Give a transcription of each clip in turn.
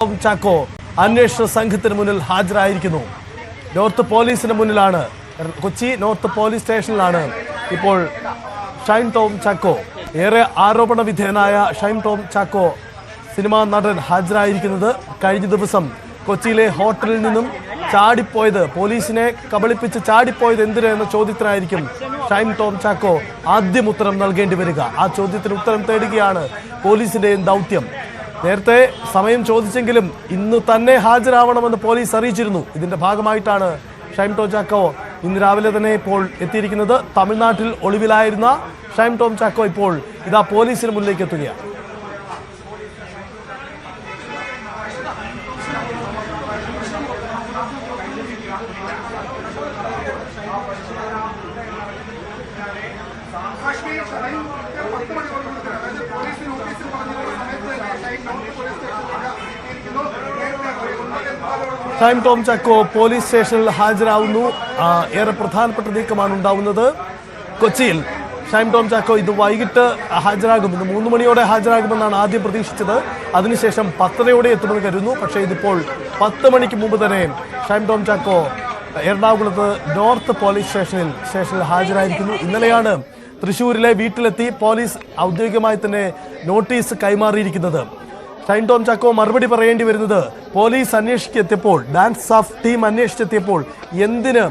ചാക്കോ അന്വേഷണ സംഘത്തിന് മുന്നിൽ ഹാജരായിരിക്കുന്നു. നോർത്ത് പോലീസിന് മുന്നിലാണ്, കൊച്ചി നോർത്ത് പോലീസ് സ്റ്റേഷനിലാണ് ഇപ്പോൾ ഷൈൻ ടോം ചാക്കോ, ഏറെ ആരോപണ വിധേയനായ ഷൈൻ ടോം ചാക്കോ സിനിമാ നടൻ ഹാജരായിരിക്കുന്നത്. കഴിഞ്ഞ ദിവസം കൊച്ചിയിലെ ഹോട്ടലിൽ നിന്നും ചാടിപ്പോയത്, പോലീസിനെ കബളിപ്പിച്ച് ചാടിപ്പോയത് എന്തിന് എന്ന ചോദ്യത്തിനായിരിക്കും ഷൈൻ ടോം ചാക്കോ ആദ്യം ഉത്തരം നൽകേണ്ടി വരിക. ആ ചോദ്യത്തിന് ഉത്തരം തേടുകയാണ് പോലീസിന്റെ ദൗത്യം. നേരത്തെ സമയം ചോദിച്ചെങ്കിലും ഇന്ന് തന്നെ ഹാജരാവണമെന്ന് പോലീസ് അറിയിച്ചിരുന്നു. ഇതിന്റെ ഭാഗമായിട്ടാണ് ഷൈൻ ടോം ചാക്കോ ഇന്ന് രാവിലെ തന്നെ ഇപ്പോൾ എത്തിയിരിക്കുന്നത്. തമിഴ്നാട്ടിൽ ഒളിവിലായിരുന്ന ഷൈൻ ടോം ചാക്കോ ഇപ്പോൾ ഇതാ പോലീസിന് മുന്നിലേക്ക് എത്തുകയാണ്. ഷൈൻ ടോം ചാക്കോ പോലീസ് സ്റ്റേഷനിൽ ഹാജരാവുന്നു. ഏറെ പ്രധാനപ്പെട്ട നീക്കമാണ് ഉണ്ടാവുന്നത്. കൊച്ചിയിൽ ഷൈൻ ടോം ചാക്കോ ഇത് വൈകിട്ട് ഹാജരാകും. ഇന്ന് 3 മണിയോടെ ഹാജരാകുമെന്നാണ് ആദ്യം പ്രതീക്ഷിച്ചത്. അതിനുശേഷം 10:30 എത്തുമെന്ന് കരുതുന്നു. പക്ഷേ ഇതിപ്പോൾ 10 മണിക്ക് മുമ്പ് തന്നെ ഷൈൻ ടോം ചാക്കോ എറണാകുളത്ത് നോർത്ത് പോലീസ് സ്റ്റേഷനിൽ ഹാജരായിരിക്കുന്നു. ഇന്നലെയാണ് തൃശ്ശൂരിലെ വീട്ടിലെത്തി പോലീസ് ഔദ്യോഗികമായി തന്നെ നോട്ടീസ് കൈമാറിയിരിക്കുന്നത്. ഷൈൻ ടോം ചാക്കോ മറുപടി പറയേണ്ടി വരുന്നത് പോലീസ് അന്വേഷിക്കെത്തിയപ്പോൾ, ഡാൻസ് ഓഫ് ടീം അന്വേഷിച്ചെത്തിയപ്പോൾ എന്തിന്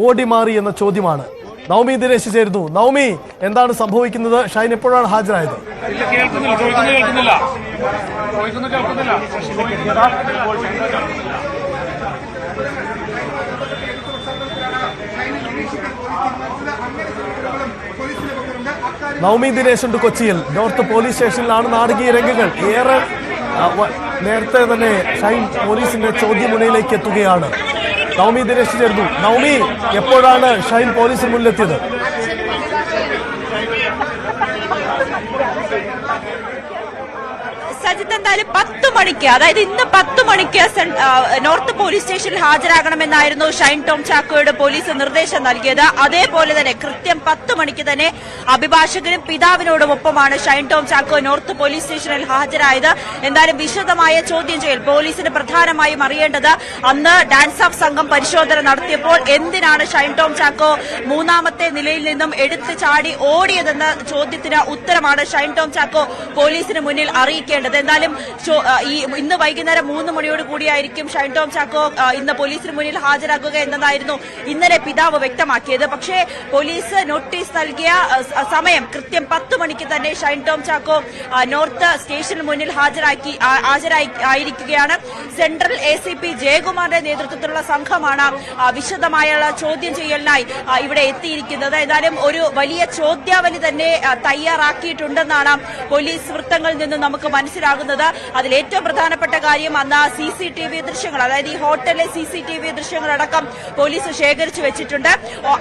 ഓടിമാറി എന്ന ചോദ്യമാണ്. നവമി ദിനേശ് ചേരുന്നു. നവമി, എന്താണ് സംഭവിക്കുന്നത്? ഷൈൻ എപ്പോഴാണ് ഹാജരായത്? നവമി ദിനേശ് ഉണ്ട് കൊച്ചിയിൽ. നോർത്ത് പോലീസ് സ്റ്റേഷനിലാണ് നാടകീയ രംഗങ്ങൾ. ഏറെ നേരത്തെ തന്നെ ഷൈൻ പോലീസിന്റെ ചോദ്യമുനയിലേക്ക് എത്തുകയാണ്. നവമി ദിനേശ് ചേർന്നു. നവമി, എപ്പോഴാണ് ഷൈൻ പോലീസിന് മുന്നിലെത്തിയത്? സജിത്ത്, എന്തായാലും 10 മണിക്ക്, അതായത് ഇന്ന് 10 മണിക്ക് നോർത്ത് പോലീസ് സ്റ്റേഷനിൽ ഹാജരാകണമെന്നായിരുന്നു ഷൈൻ ടോം ചാക്കോയുടെ പോലീസ് നിർദ്ദേശം നൽകിയത്. അതേപോലെ തന്നെ കൃത്യം 10 മണിക്ക് തന്നെ അഭിഭാഷകനും പിതാവിനോടുമൊപ്പമാണ് ഷൈൻ ടോം ചാക്കോ നോർത്ത് പോലീസ് സ്റ്റേഷനിൽ ഹാജരായത്. എന്തായാലും വിശദമായ ചോദ്യം ചെയ്യൽ പോലീസിന് പ്രധാനമായും അറിയേണ്ടത്, അന്ന് ഡാൻസ് ഓഫ് സംഘം പരിശോധന നടത്തിയപ്പോൾ എന്തിനാണ് ഷൈൻ ടോം ചാക്കോ 3ാമത്തെ നിലയിൽ നിന്നും എടുത്തു ചാടി ഓടിയതെന്ന ചോദ്യത്തിന് ഉത്തരമാണ് ഷൈൻ ടോം ചാക്കോ പോലീസിന് മുന്നിൽ അറിയിക്കേണ്ടത്. എന്തായാലും ഇന്ന് വൈകുന്നേരം 3 മണിയോട് കൂടിയായിരിക്കും ഷൈൻ ടോം ചാക്കോ ഇന്ന് പോലീസിന് മുന്നിൽ ഹാജരാക്കുക എന്നതായിരുന്നു ഇന്നലെ പിതാവ് വ്യക്തമാക്കിയത്. പക്ഷേ പോലീസ് നോട്ടീസ് നൽകിയ സമയം കൃത്യം 10 മണിക്ക് തന്നെ ഷൈൻ ടോം ചാക്കോ നോർത്ത് സ്റ്റേഷന് മുന്നിൽ ഹാജരായിരിക്കുകയാണ്. സെൻട്രൽ ACP ജയകുമാറിന്റെ നേതൃത്വത്തിലുള്ള സംഘമാണ് വിശദമായുള്ള ചോദ്യം ചെയ്യലിനായി ഇവിടെ എത്തിയിരിക്കുന്നത്. ഏതായാലും ഒരു വലിയ ചോദ്യാവലി തന്നെ തയ്യാറാക്കിയിട്ടുണ്ടെന്നാണ് പോലീസ് വൃത്തങ്ങളിൽ നിന്ന് നമുക്ക് മനസ്സിലാകുന്നത്. അതിൽ ഏറ്റവും പ്രധാനപ്പെട്ട കാര്യം, അന്ന് CCTV ദൃശ്യങ്ങൾ, അതായത് ഈ ഹോട്ടലിലെ CCTV ദൃശ്യങ്ങളടക്കം പോലീസ് ശേഖരിച്ചു വെച്ചിട്ടുണ്ട്.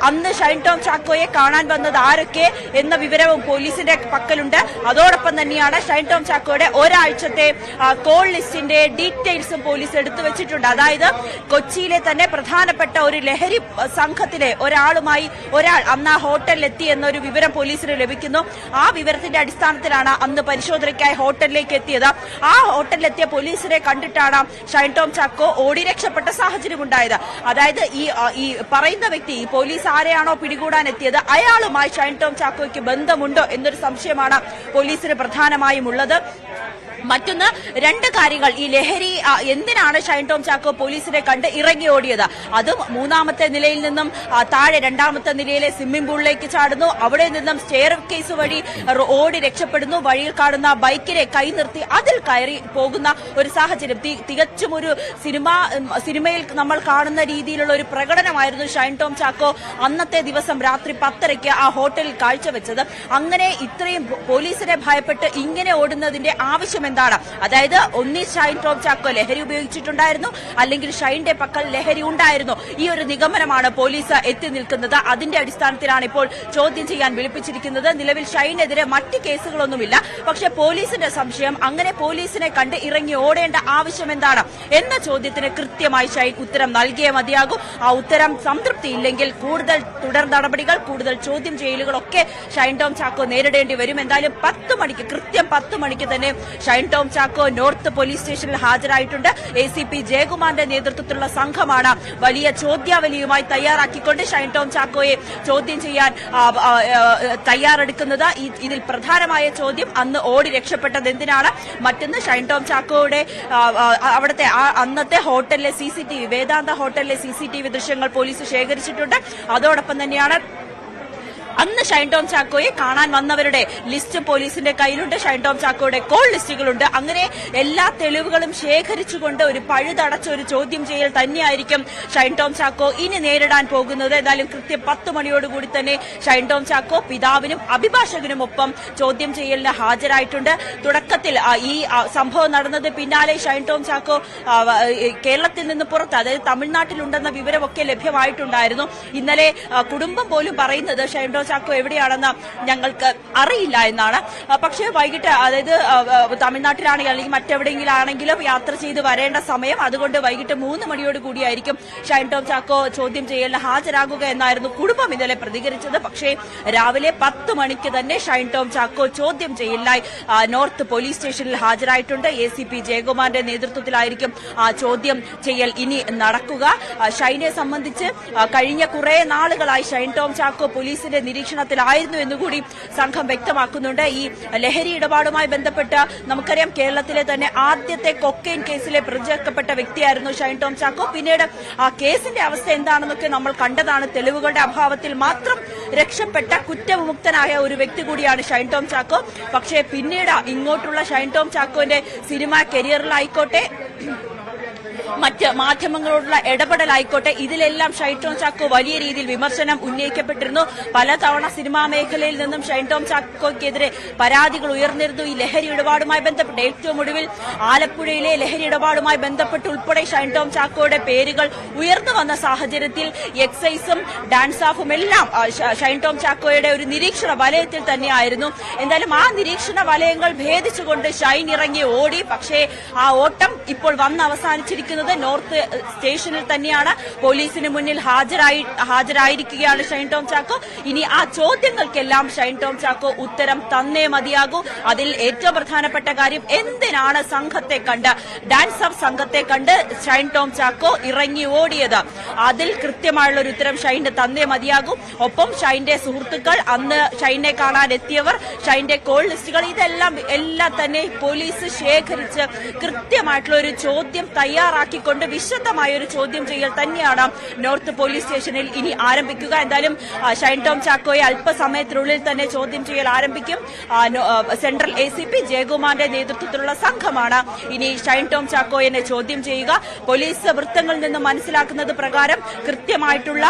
അന്ന് ഷൈൻ ടോം ചാക്കോയെ കാണാൻ വന്നത് ആരൊക്കെ എന്ന വിവരവും പോലീസിന്റെ പക്കലുണ്ട്. അതോടൊപ്പം തന്നെയാണ് ഷൈൻ ടോം ചാക്കോയുടെ ഒരാഴ്ചത്തെ കോൾ ലിസ്റ്റിന്റെ ഡീറ്റെയിൽസും പോലീസ് എടുത്തു വെച്ചിട്ടുണ്ട്. അതായത് കൊച്ചിയിലെ തന്നെ പ്രധാനപ്പെട്ട ഒരു ലഹരി സംഘത്തിലെ ഒരാൾ അന്ന് ആ ഹോട്ടലിലെത്തി എന്നൊരു വിവരം പോലീസിന് ലഭിക്കുന്നു. ആ വിവരത്തിന്റെ അടിസ്ഥാനത്തിലാണ് അന്ന് പരിശോധനയ്ക്കായി ഹോട്ടലിലേക്ക് എത്തിയത്. ആ ഹോട്ടലിലെത്തിയ പോലീസിനെ കണ്ടിട്ടാണ് ഷൈൻ ടോം ചാക്കോ ഓടി രക്ഷപ്പെട്ട സാഹചര്യം ഉണ്ടായത്. അതായത് ഈ പറയുന്ന വ്യക്തി, ഈ പോലീസ് ആരെയാണോ പിടികൂടാൻ എത്തിയത്, അയാളുമായി ഷൈൻ ടോം ചാക്കോയ്ക്ക് ബന്ധമുണ്ടോ എന്നൊരു സംശയമാണ് പോലീസിന് പ്രധാനമായും ഉള്ളത്. മറ്റൊന്ന്, 2 കാര്യങ്ങൾ. ഈ ലഹരി എന്തിനാണ് ഷൈൻ ടോം ചാക്കോ പോലീസിനെ കണ്ട് ഇറങ്ങി ഓടിയത്? അതും 3ാമത്തെ നിലയിൽ നിന്നും താഴെ 2ാമത്തെ നിലയിലെ സ്വിമ്മിംഗ് പൂളിലേക്ക് ചാടുന്നു. അവിടെ നിന്നും സ്റ്റെയർ കേസ് വഴി ഓടി രക്ഷപ്പെടുന്നു. വഴിയിൽ കാണുന്ന ബൈക്കിനെ കൈനിർത്തി അതിൽ കയറി പോകുന്ന ഒരു സാഹചര്യം. തികച്ചും ഒരു സിനിമയിൽ നമ്മൾ കാണുന്ന രീതിയിലുള്ള ഒരു പ്രകടനമായിരുന്നു ഷൈൻ ടോം ചാക്കോ അന്നത്തെ ദിവസം രാത്രി 10:30 ആ ഹോട്ടലിൽ കാഴ്ചവെച്ചത്. അങ്ങനെ ഇത്രയും പോലീസിനെ ഭയപ്പെട്ട് ഇങ്ങനെ ഓടുന്നതിന്റെ ആവശ്യം എന്താണ്? അതായത് ഒന്നി ഷൈൻ ടോം ചാക്കോ ലഹരി ഉപയോഗിച്ചിട്ടുണ്ടായിരുന്നു, അല്ലെങ്കിൽ ഷൈന്റെ പക്കൽ ലഹരി ഉണ്ടായിരുന്നു. ഈ ഒരു നിഗമനമാണ് പോലീസ് എത്തി നിൽക്കുന്നത്. അതിന്റെ അടിസ്ഥാനത്തിലാണ് ഇപ്പോൾ ചോദ്യം ചെയ്യാൻ വിളിപ്പിച്ചിരിക്കുന്നത്. നിലവിൽ ഷൈനെതിരെ മറ്റ് കേസുകളൊന്നുമില്ല. പക്ഷേ പോലീസിന്റെ സംശയം, അങ്ങനെ പോലീസിനെ കണ്ട് ഇറങ്ങി ഓടേണ്ട ആവശ്യം എന്താണ് എന്ന ചോദ്യത്തിന് കൃത്യമായി ഷൈൻ ഉത്തരം നൽകിയേ മതിയാകും. ആ ഉത്തരം സംതൃപ്തിയില്ലെങ്കിൽ കൂടുതൽ തുടർ നടപടികൾ, കൂടുതൽ ചോദ്യം ചെയ്യലുകളൊക്കെ ഷൈൻ ടോം ചാക്കോ നേരിടേണ്ടി വരും. എന്തായാലും 10 മണിക്ക്, കൃത്യം 10 മണിക്ക് തന്നെ ഷൈൻ ടോം ചാക്കോ നോർത്ത് പോലീസ് സ്റ്റേഷനിൽ ഹാജരായിട്ടുണ്ട്. ACP ജയകുമാറിന്റെ നേതൃത്വത്തിലുള്ള സംഘമാണ് വലിയ ചോദ്യാവലിയുമായി തയ്യാറാക്കിക്കൊണ്ട് ഷൈൻ ടോം ചാക്കോയെ ചോദ്യം ചെയ്യാൻ തയ്യാറെടുക്കുന്നത്. ഇതിൽ പ്രധാനമായ ചോദ്യം അന്ന് ഓടി രക്ഷപ്പെട്ടത് എന്തിനാണ്, മറ്റൊന്ന് ഷൈൻ ടോം ചാക്കോയുടെ അവിടുത്തെ അന്നത്തെ ഹോട്ടലിലെ CCTV വേദാന്ത ഹോട്ടലിലെ CCTV ദൃശ്യങ്ങൾ പോലീസ് ശേഖരിച്ചിട്ടുണ്ട്. അതോടൊപ്പം തന്നെയാണ് അന്ന് ഷൈൻ ടോം ചാക്കോയെ കാണാൻ വന്നവരുടെ ലിസ്റ്റ് പോലീസിന്റെ കയ്യിലുണ്ട്. ഷൈൻ ടോം ചാക്കോയുടെ കോൾ ലിസ്റ്റുകളുണ്ട്. അങ്ങനെ എല്ലാ തെളിവുകളും ശേഖരിച്ചുകൊണ്ട് ഒരു പഴുതടച്ച ഒരു ചോദ്യം ചെയ്യൽ തന്നെയായിരിക്കും ഷൈൻ ടോം ചാക്കോ ഇനി നേരിടാൻ പോകുന്നത്. എന്തായാലും കൃത്യം 10 മണിയോടുകൂടി തന്നെ ഷൈൻ ടോം ചാക്കോ പിതാവിനും അഭിഭാഷകനുമൊപ്പം ചോദ്യം ചെയ്യലിന് ഹാജരായിട്ടുണ്ട്. തുടക്കത്തിൽ ഈ സംഭവം നടന്നത് പിന്നാലെ ഷൈൻ ടോം ചാക്കോ കേരളത്തിൽ നിന്ന് പുറത്ത്, അതായത് തമിഴ്നാട്ടിലുണ്ടെന്ന വിവരമൊക്കെ ലഭ്യമായിട്ടുണ്ടായിരുന്നു. ഇന്നലെ കുടുംബം പോലും പറയുന്നത് ഷൈൻ ടോം ചാക്കോ എവിടെയാണെന്ന് ഞങ്ങൾക്ക് അറിയില്ല എന്നാണ്. പക്ഷേ വൈകിട്ട്, അതായത് തമിഴ്നാട്ടിലാണെങ്കിൽ അല്ലെങ്കിൽ മറ്റെവിടെയെങ്കിലും ആണെങ്കിലും യാത്ര ചെയ്ത് വരേണ്ട സമയം, അതുകൊണ്ട് വൈകിട്ട് 3 മണിയോട് കൂടിയായിരിക്കും ഷൈൻ ടോം ചാക്കോ ചോദ്യം ചെയ്യലിന് ഹാജരാകുക എന്നായിരുന്നു കുടുംബം ഇന്നലെ പ്രതികരിച്ചത്. പക്ഷേ രാവിലെ 10 മണിക്ക് തന്നെ ഷൈൻ ടോം ചാക്കോ ചോദ്യം ചെയ്യലിനായി നോർത്ത് പോലീസ് സ്റ്റേഷനിൽ ഹാജരായിട്ടുണ്ട്. ACP ജയകുമാറിന്റെ നേതൃത്വത്തിലായിരിക്കും ചോദ്യം ചെയ്യൽ ഇനി നടക്കുക. ഷൈനെ സംബന്ധിച്ച് കഴിഞ്ഞ കുറെ നാളുകളായി ഷൈൻ ടോം ചാക്കോ പോലീസിന്റെ നിരീക്ഷണത്തിലായിരുന്നു എന്നുകൂടി സംഘം വ്യക്തമാക്കുന്നുണ്ട്. ഈ ലഹരി ഇടപാടുമായി ബന്ധപ്പെട്ട് നമുക്കറിയാം, കേരളത്തിലെ തന്നെ ആദ്യത്തെ കൊക്കൈൻ കേസിലെ പ്രതി ചേർക്കപ്പെട്ട വ്യക്തിയായിരുന്നു ഷൈൻ ടോം ചാക്കോ. പിന്നീട് ആ കേസിന്റെ അവസ്ഥ എന്താണെന്നൊക്കെ നമ്മൾ കണ്ടതാണ്. തെളിവുകളുടെ അഭാവത്തിൽ മാത്രം രക്ഷപ്പെട്ട കുറ്റവിമുക്തനായ ഒരു വ്യക്തി കൂടിയാണ് ഷൈൻ ടോം ചാക്കോ. പക്ഷേ പിന്നീട് ഇങ്ങോട്ടുള്ള ഷൈൻ ടോം ചാക്കോന്റെ സിനിമാ കരിയറിലായിക്കോട്ടെ, മറ്റ് മാധ്യമങ്ങളോടുള്ള ഇടപെടലായിക്കോട്ടെ, ഇതിലെല്ലാം ഷൈൻ ടോം ചാക്കോ വലിയ രീതിയിൽ വിമർശനം ഉന്നയിക്കപ്പെട്ടിരുന്നു. പലതവണ സിനിമാ മേഖലയിൽ നിന്നും ഷൈൻ ടോം ചാക്കോയ്ക്കെതിരെ പരാതികൾ ഉയർന്നിരുന്നു. ഈ ലഹരി ഇടപാടുമായി ബന്ധപ്പെട്ട് ഏറ്റവും ഒടുവിൽ ആലപ്പുഴയിലെ ലഹരി ഇടപാടുമായി ബന്ധപ്പെട്ട് ഉൾപ്പെടെ ഷൈൻ ടോം ചാക്കോയുടെ പേരുകൾ ഉയർന്നു വന്ന സാഹചര്യത്തിൽ എക്സൈസും ഡാൻസ് ഓഫും എല്ലാം ഷൈൻ ടോം ചാക്കോയുടെ ഒരു നിരീക്ഷണ വലയത്തിൽ തന്നെയായിരുന്നു. എന്തായാലും ആ നിരീക്ഷണ വലയങ്ങൾ ഭേദിച്ചുകൊണ്ട് ഷൈൻ ഇറങ്ങി ഓടി. പക്ഷേ ആ ഓട്ടം ഇപ്പോൾ വന്ന് അവസാനിച്ചിരിക്കുന്നത് നോർത്ത് സ്റ്റേഷനിൽ തന്നെയാണ്. പോലീസിന് മുന്നിൽ ഹാജരായിരിക്കുകയാണ് ഷൈൻ ടോം ചാക്കോ. ഇനി ആ ചോദ്യങ്ങൾക്കെല്ലാം ഷൈൻ ടോം ചാക്കോ ഉത്തരം തന്നേ മതിയാകൂ. അതിൽ ഏറ്റവും പ്രധാനപ്പെട്ട കാര്യം, എന്തിനാണ് സംഘത്തെ കണ്ട്, ഡാൻസ് ഓഫ് സംഘത്തെ കണ്ട് ഷൈൻ ടോം ചാക്കോ ഇറങ്ങി ഓടിയത്? അതിൽ കൃത്യമായുള്ള ഒരു ഉത്തരം ഷൈന് തന്നേ മതിയാകൂ. ഒപ്പം ഷൈന്റെ സുഹൃത്തുക്കൾ, അന്ന് ഷൈനെ കാണാൻ എത്തിയവർ, ഷൈന്റെ കോൾ ലിസ്റ്റുകൾ, എല്ലാം തന്നെ പോലീസ് ശേഖരിച്ച് കൃത്യമായിട്ടുള്ള ഒരു ചോദ്യം തയ്യാറാക്കിക്കൊണ്ട് വിശദമായ ഒരു ചോദ്യം ചെയ്യൽ തന്നെയാണ് നോർത്ത് പോലീസ് സ്റ്റേഷനിൽ ഇനി ആരംഭിക്കുക. എന്തായാലും ഷൈൻ ടോം ചാക്കോയെ അല്പസമയത്തിനുള്ളിൽ തന്നെ ചോദ്യം ചെയ്യൽ ആരംഭിക്കും. സെൻട്രൽ ACP ജയകുമാറിന്റെ നേതൃത്വത്തിലുള്ള സംഘമാണ് ഇനി ഷൈൻ ടോം ചാക്കോയെ ചോദ്യം ചെയ്യുക. പോലീസ് വൃത്തങ്ങളിൽ നിന്ന് മനസ്സിലാക്കുന്നത് പ്രകാരം കൃത്യമായിട്ടുള്ള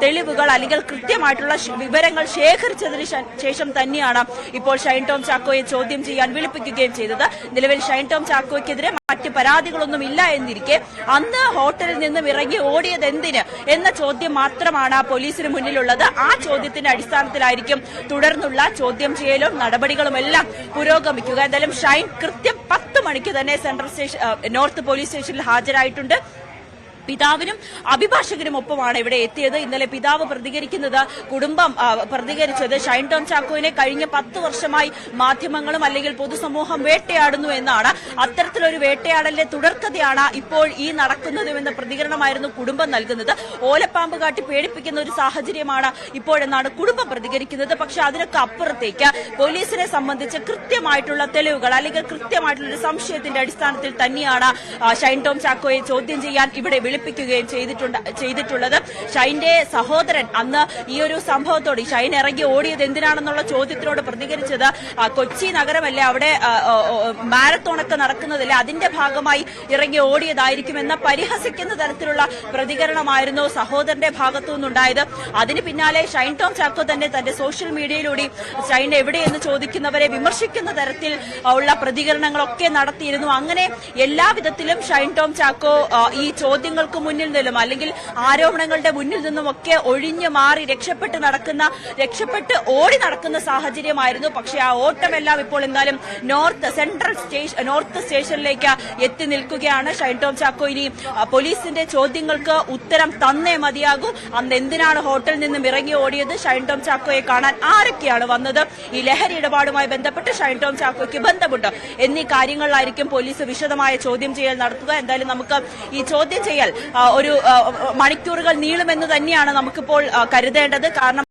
തെളിവുകൾ അല്ലെങ്കിൽ കൃത്യമായിട്ടുള്ള വിവരങ്ങൾ ശേഖരിച്ചതിന് ശേഷം തന്നെയാണ് ഇപ്പോൾ ഷൈൻ ടോം ചാക്കോയെ ചോദ്യം ചെയ്യാൻ വിളിപ്പിക്കുകയും ചെയ്തത്. നിലവിൽ ഷൈൻ ടോം ചാക്കോയ്ക്കെതിരെ മറ്റ് പരാതികളൊന്നും ഇല്ല എന്നിരിക്കെ അന്ന് ഹോട്ടലിൽ നിന്നും ഇറങ്ങി ഓടിയത് എന്തിന് എന്ന ചോദ്യം മാത്രമാണ് പോലീസിന് മുന്നിലുള്ളത്. ആ ചോദ്യത്തിന്റെ അടിസ്ഥാനത്തിലായിരിക്കും തുടർന്നുള്ള ചോദ്യം ചെയ്യലും നടപടികളുമെല്ലാം പുരോഗമിക്കുക. എന്തായാലും ഷൈൻ കൃത്യം 10 മണിക്ക് തന്നെ സെൻട്രൽ സ്റ്റേഷൻ നോർത്ത് പോലീസ് സ്റ്റേഷനിൽ ഹാജരായിട്ടുണ്ട്. പിതാവിനും അഭിഭാഷകനും ഒപ്പമാണ് ഇവിടെ എത്തിയത്. ഇന്നലെ പിതാവ് പ്രതികരിക്കുന്നത്, കുടുംബം പ്രതികരിച്ചത്, ഷൈൻ ടോം ചാക്കോയെ കഴിഞ്ഞ 10 വർഷമായി മാധ്യമങ്ങളും അല്ലെങ്കിൽ പൊതുസമൂഹം വേട്ടയാടുന്നു എന്നാണ്. അത്തരത്തിലൊരു വേട്ടയാടലിന്റെ തുടർക്കഥയാണ് ഇപ്പോൾ ഈ നടക്കുന്നതുമെന്ന പ്രതികരണമായിരുന്നു കുടുംബം നൽകുന്നത്. ഓലപ്പാമ്പ് കാട്ടി പേടിപ്പിക്കുന്ന ഒരു സാഹചര്യമാണ് ഇപ്പോഴെന്നാണ് കുടുംബം പ്രതികരിക്കുന്നത്. പക്ഷെ അതിനൊക്കെ അപ്പുറത്തേക്ക് പോലീസിനെ സംബന്ധിച്ച് കൃത്യമായിട്ടുള്ള തെളിവുകൾ അല്ലെങ്കിൽ കൃത്യമായിട്ടുള്ള ഒരു സംശയത്തിന്റെ അടിസ്ഥാനത്തിൽ തന്നെയാണ് ഷൈൻ ടോം ചാക്കോയെ ചോദ്യം ചെയ്യാൻ ഇവിടെ വിളിപ്പിക്കുകയും ചെയ്തിട്ടുള്ളത്. ഷൈന്റെ സഹോദരൻ അന്ന് ഈ ഒരു സംഭവത്തോട്, ഷൈൻ ഇറങ്ങി ഓടിയത് എന്തിനാണെന്നുള്ള ചോദ്യത്തിനോട് പ്രതികരിച്ചത്, കൊച്ചി നഗരമല്ലേ, അവിടെ മാരത്തോണൊക്കെ നടക്കുന്നതല്ലേ, അതിന്റെ ഭാഗമായി ഇറങ്ങി ഓടിയതായിരിക്കുമെന്ന് പരിഹസിക്കുന്ന തരത്തിലുള്ള പ്രതികരണമായിരുന്നു സഹോദരന്റെ ഭാഗത്തു നിന്നുണ്ടായത്. അതിന് പിന്നാലെ ഷൈൻ ടോം ചാക്കോ തന്നെ തന്റെ സോഷ്യൽ മീഡിയയിലൂടെ ഷൈൻ എവിടെയെന്ന് ചോദിക്കുന്നവരെ വിമർശിക്കുന്ന തരത്തിൽ ഉള്ള പ്രതികരണങ്ങളൊക്കെ നടത്തിയിരുന്നു. അങ്ങനെ എല്ലാവിധത്തിലും ഷൈൻ ടോം ചാക്കോ ഈ ചോദ്യങ്ങൾ ചോദ്യങ്ങൾക്ക് മുന്നിൽ നിന്നും അല്ലെങ്കിൽ ആരോപണങ്ങളുടെ മുന്നിൽ നിന്നുമൊക്കെ ഒഴിഞ്ഞു മാറി രക്ഷപ്പെട്ട് ഓടി നടക്കുന്ന സാഹചര്യമായിരുന്നു. പക്ഷേ ആ ഓട്ടമെല്ലാം ഇപ്പോൾ എന്തായാലും നോർത്ത് സ്റ്റേഷനിലേക്ക് എത്തി നിൽക്കുകയാണ്. ഷൈൻ ടോം ചാക്കോ ഇനി പോലീസിന്റെ ചോദ്യങ്ങൾക്ക് ഉത്തരം തന്നേ മതിയാകൂ. അന്ന് എന്തിനാണ് ഹോട്ടലിൽ നിന്നും ഇറങ്ങി ഓടിയത്, ഷൈൻ ടോം ചാക്കോയെ കാണാൻ ആരൊക്കെയാണ് വന്നത്, ഈ ലഹരി ഇടപാടുമായി ബന്ധപ്പെട്ട് ഷൈൻ ടോം ചാക്കോയ്ക്ക് ബന്ധമുണ്ട് എന്നീ കാര്യങ്ങളിലായിരിക്കും പോലീസ് വിശദമായ ചോദ്യം ചെയ്യൽ നടത്തുക. എന്തായാലും നമുക്ക് ഈ ചോദ്യം ചെയ്യൽ ഒരു മണിക്കൂറുകൾ നീളുമെന്ന് തന്നെയാണ് നമുക്കിപ്പോൾ കരുതേണ്ടത്. കാരണം